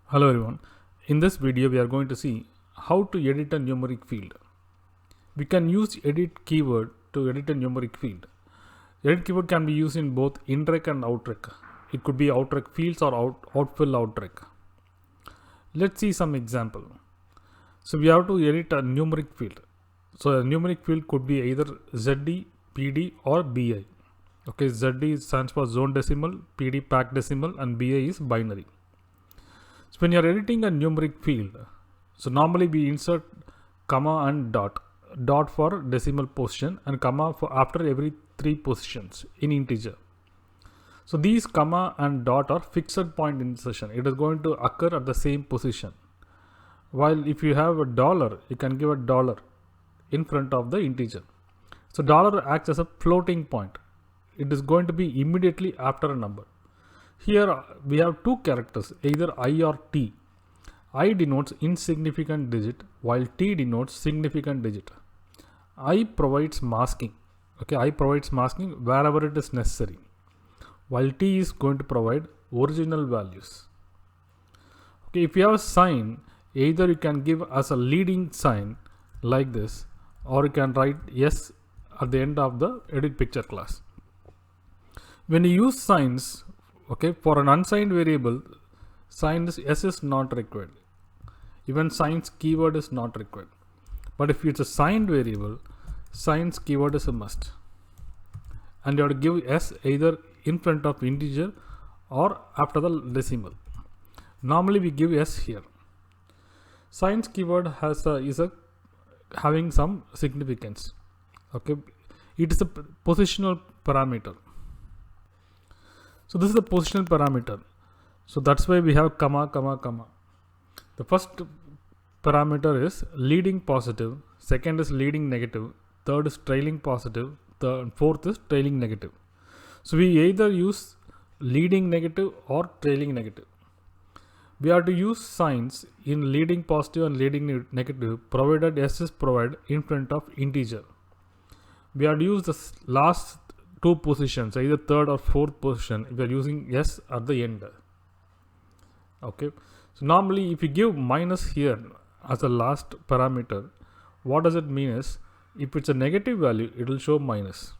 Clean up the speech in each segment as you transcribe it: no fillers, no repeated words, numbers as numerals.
Hello everyone. In this video we are going to see how to edit a numeric field. We can use edit keyword to edit a numeric field. Edit keyword can be used in both inrec and outrec. It could be outrec fields or outfill outrec. Let's see some example. So we have to edit a numeric field. So a numeric field could be either ZD, PD or BI. Okay, ZD stands for zone decimal, PD pack decimal and BI is binary. So when you are editing a numeric field, so normally we insert comma and dot for decimal position and comma for after every 3 positions in integer. So these comma and dot are fixed point insertion. It is going to occur at the same position. While if you have a dollar, you can give a dollar in front of the integer. So dollar acts as a floating point. It is going to be immediately after a number. Here we have two characters, either I or T. I denotes insignificant digit while T denotes significant digit. I provides masking. Okay, I provides masking wherever it is necessary, while T is going to provide original values. Okay, if you have a sign, either you can give as a leading sign like this, or you can write yes at the end of the edit picture class. When you use signs, okay, for an unsigned variable, signs s is not required. Even signs keyword is not required. But if it's a signed variable, signs keyword is a must. And you have to give s either in front of integer or after the decimal. Normally we give s here. Signs keyword is having some significance. Okay, it is a positional parameter. So this is the positional parameter. So that's why we have comma, comma, comma. The first parameter is leading positive, second is leading negative, third is trailing positive, fourth is trailing negative. So we either use leading negative or trailing negative. We have to use signs in leading positive and leading negative provided s is provided in front of integer. We have to use the last two positions, either third or fourth position, if you are using s at the end. Okay, so normally if you give minus here as a last parameter, what does it mean is, if it's a negative value, it will show minus.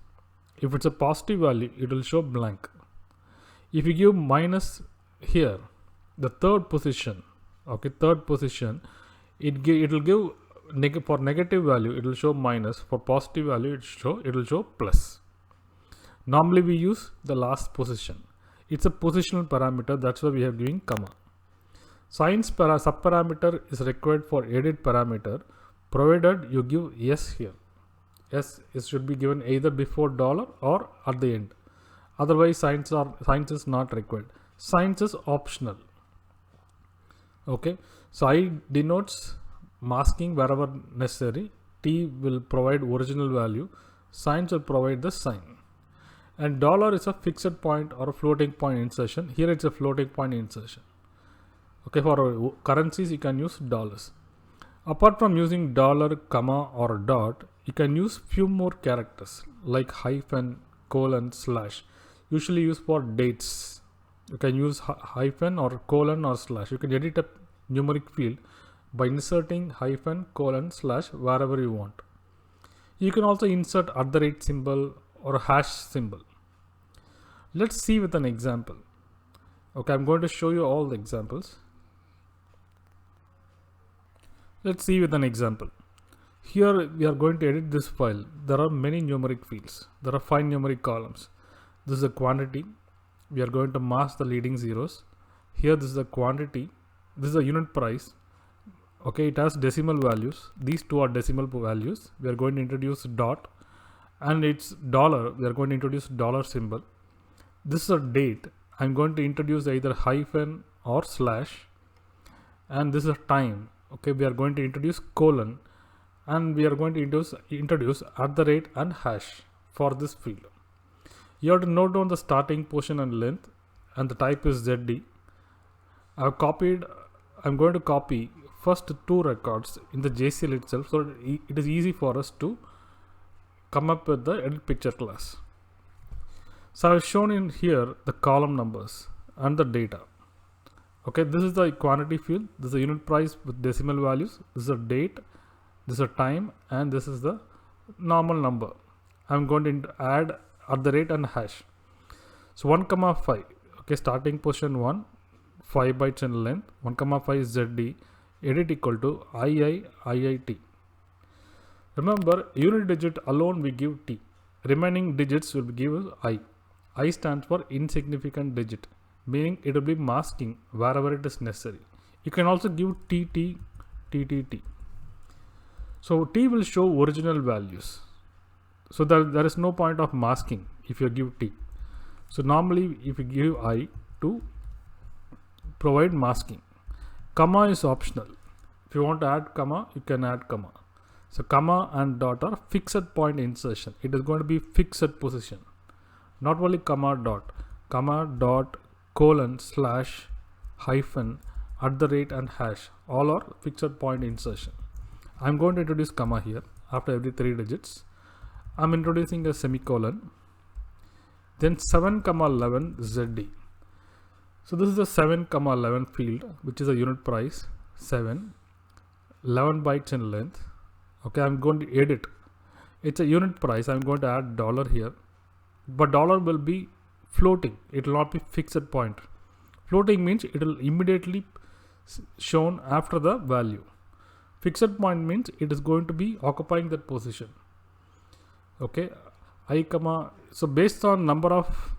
If it's a positive value, it will show blank. If you give minus here, the third position, okay, third position, it will give for negative value, it will show minus. For positive value, it will show plus. Normally we use the last position. It's a positional parameter, that's why we are giving comma. Signs subparameter is required for edit parameter provided you give yes here. Yes, it should be given either before dollar or at the end. Otherwise signs is not required. Signs is optional. Okay, so I denotes masking wherever necessary. T will provide original value. Signs will provide the sign. And dollar is a fixed point or a floating point insertion. Here it's a floating point insertion. Okay, for currencies you can use dollars. Apart from using dollar, comma or dot, you can use few more characters like hyphen, colon, slash. Usually used for dates. You can use hyphen or colon or slash. You can edit a numeric field by inserting hyphen, colon, slash wherever you want. You can also insert @ symbol or a hash symbol. Let's see with an example. Okay, I'm going to show you all the examples. Let's see with an example. Here we are going to edit this file. There are many numeric fields. There are 5 numeric columns. This is a quantity. We are going to mask the leading zeros. Here this is a quantity. This is a unit price. Okay, it has decimal values. These two are decimal values. We are going to introduce dot. And it's dollar. We are going to introduce dollar symbol. This is a date. I'm going to introduce either hyphen or slash. And this is a time. Okay, we are going to introduce colon. And we are going to introduce @ and hash for this field. You have to note down the starting portion and length, and the type is ZD. I'm going to copy first 2 records in the JCL itself, so it is easy for us to come up with the edit picture class. So I've shown in here the column numbers and the data. Okay, this is the quantity field, this is the unit price with decimal values, this is a date, this is a time, and this is the normal number. I'm going to add at the rate and hash. So 1 comma 5, okay, starting position 1, 5 bytes in length, 1 comma 5 is ZD, edit equal to IIT. Remember, unit digit alone we give T, remaining digits will be given I. I stands for insignificant digit, meaning it will be masking wherever it is necessary. You can also give TT, TTT. So T will show original values. So there is no point of masking if you give T. So normally if you give I to provide masking. Comma is optional. If you want to add comma, you can add comma. So comma and dot are fixed point insertion. It is going to be fixed position. Not only comma dot colon slash hyphen at the rate and hash, all are fixed point insertion. I'm going to introduce comma here after every 3 digits. I'm introducing a semicolon, then 7 comma 11 ZD. So this is the 7 comma 11 field, which is a unit price, 7, 11 bytes in length. Okay, I'm going to edit. It's a unit price. I'm going to add dollar here, but dollar will be floating. It will not be fixed point. Floating means it will immediately shown after the value. Fixed point means it is going to be occupying that position. Okay, I comma, so based on number of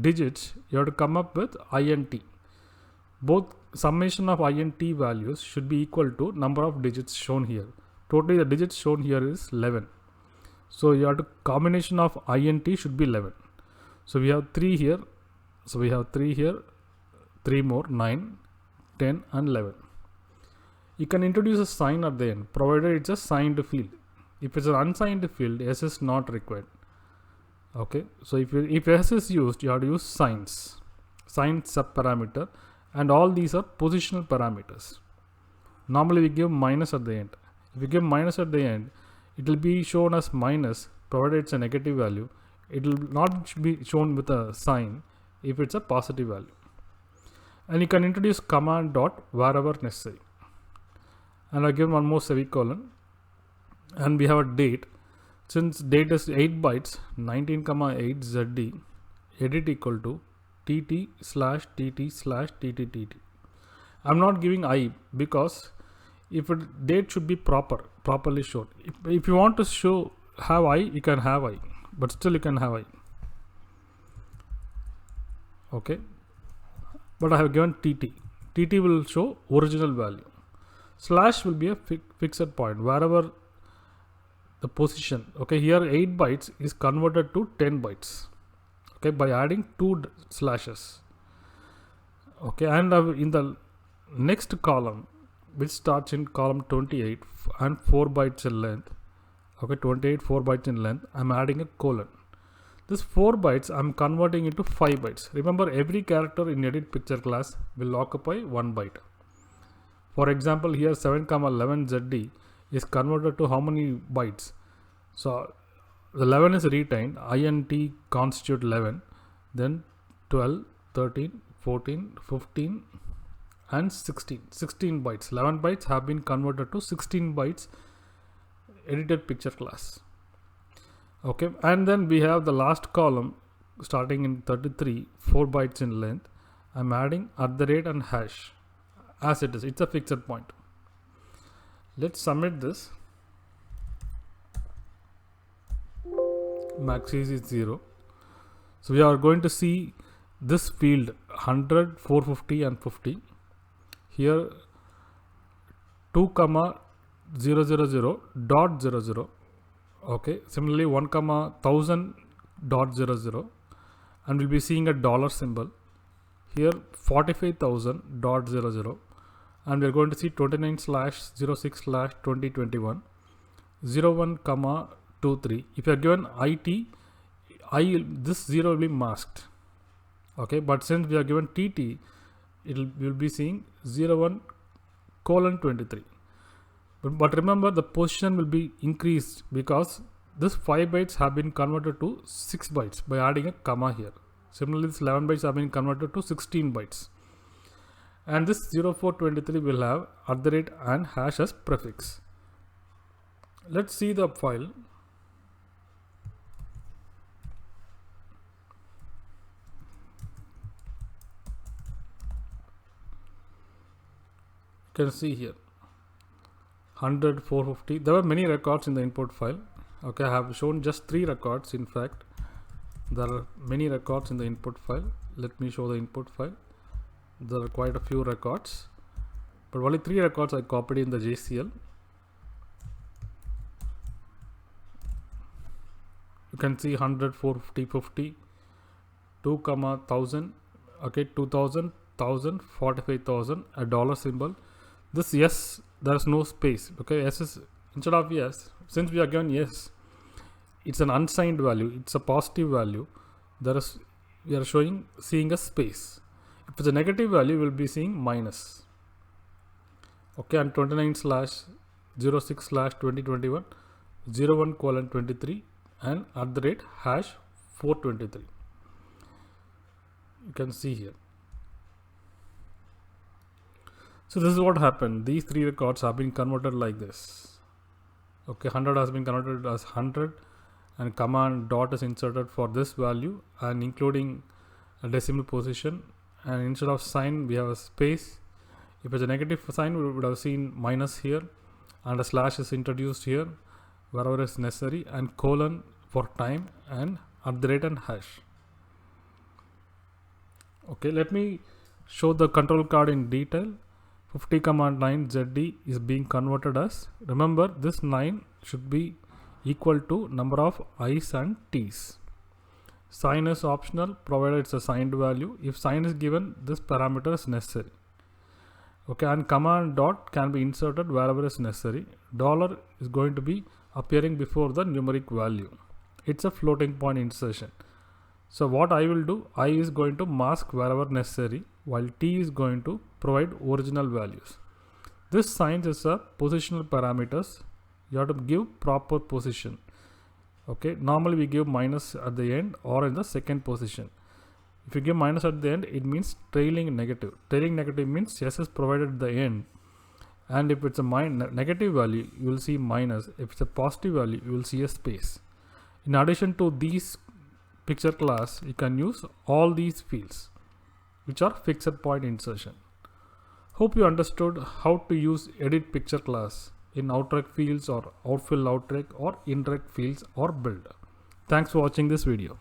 digits, you have to come up with INT. Both summation of INT values should be equal to number of digits shown here. Totally the digits shown here is 11. So you have to combination of INT should be 11. So we have 3 here. So we have 3 here, 3 more, 9, 10 and 11. You can introduce a sign at the end, provided it's a signed field. If it's an unsigned field, S is not required. Okay, so if S is used, you have to use signs, sign subparameter, and all these are positional parameters. Normally we give minus at the end. If you give minus at the end, it will be shown as minus, provided it's a negative value. It will not be shown with a sign if it's a positive value. And you can introduce comma and dot wherever necessary. And I give one more semicolon, and we have a date. Since date is 8 bytes, 19 comma 8 ZD, edit equal to TT slash TT slash TTTT. I'm not giving I because if date should be properly shown. If you want to have I, you can have I, but still you can have I. Okay, but I have given TT. TT will show original value. Slash will be a fixed point wherever the position. Okay, here 8 bytes is converted to 10 bytes. Okay, by adding 2 slashes. Okay, and in the next column, which starts in column 28 and 4 bytes in length. Okay, 28, 4 bytes in length. I'm adding a colon. This 4 bytes I'm converting into 5 bytes. Remember, every character in edit picture class will occupy 1 byte. For example, here 7 comma 11 ZD is converted to how many bytes? So the 11 is retained, INT constitute 11, then 12, 13, 14, 15 and 16 bytes. 11 bytes have been converted to 16 bytes edited picture class. Okay, and then we have the last column starting in 33, 4 bytes in length. I'm adding at the rate and hash as it is. It's a fixed point. Let's submit this. Max is 0. So we are going to see this field 100, 450 and 50. Here 2 comma 000 dot 00. Okay, similarly 1 comma 1000 dot 00, and we'll be seeing a dollar symbol. Here 45,000 dot 00, and we're going to see 29 slash 06 slash 2021 01 comma 23. If you are given IT, this 0 will be masked. Okay, but since we are given TT, we'll be seeing 01 colon 23. But remember, the position will be increased because this 5 bytes have been converted to 6 bytes by adding a comma here. Similarly, this 11 bytes have been converted to 16 bytes. and this 0423 will have @ and hash as prefix. Let's see the file. You can see here 100, 450. There were many records in the input file. Okay, I have shown just 3 records. In fact, there are many records in the input file. Let me show the input file. There are quite a few records, but only 3 records I copied in the JCL. You can see 100, 450, 50, 2, 1000, okay, 2000, 1000, 45,000, a dollar symbol. This yes, there is no space. Okay, yes is instead of yes, since we are given yes, it's an unsigned value, it's a positive value. We are seeing a space. If it's a negative value, we will be seeing minus. Okay, and 29/06/2021 01:23 and @ #423. You can see here. So this is what happened. These 3 records have been converted like this. Okay, 100 has been converted as 100, and command dot is inserted for this value and including a decimal position, and instead of sign we have a space. If it's a negative sign, we would have seen minus here, and a slash is introduced here wherever is necessary, and colon for time, and @ and hash. Okay, let me show the control card in detail. 50,9 ZD is being converted as, remember this 9 should be equal to number of i's and t's. Sign is optional provided it's a signed value. If sign is given, this parameter is necessary. Okay, and command dot can be inserted wherever is necessary. Dollar is going to be appearing before the numeric value. It's a floating point insertion. So what I will do, I is going to mask wherever necessary, while T is going to provide original values. This sign is a positional parameters. You have to give proper position. Okay, normally we give minus at the end or in the second position. If you give minus at the end, it means trailing negative. Trailing negative means yes is provided at the end, and if it's a negative value, you will see minus. If it's a positive value, you will see a space. In addition to these picture class, you can use all these fields, which are fixed point insertion. Hope you understood how to use edit picture class in outrec fields or outfill outrec or indirect fields or build. Thanks for watching this video.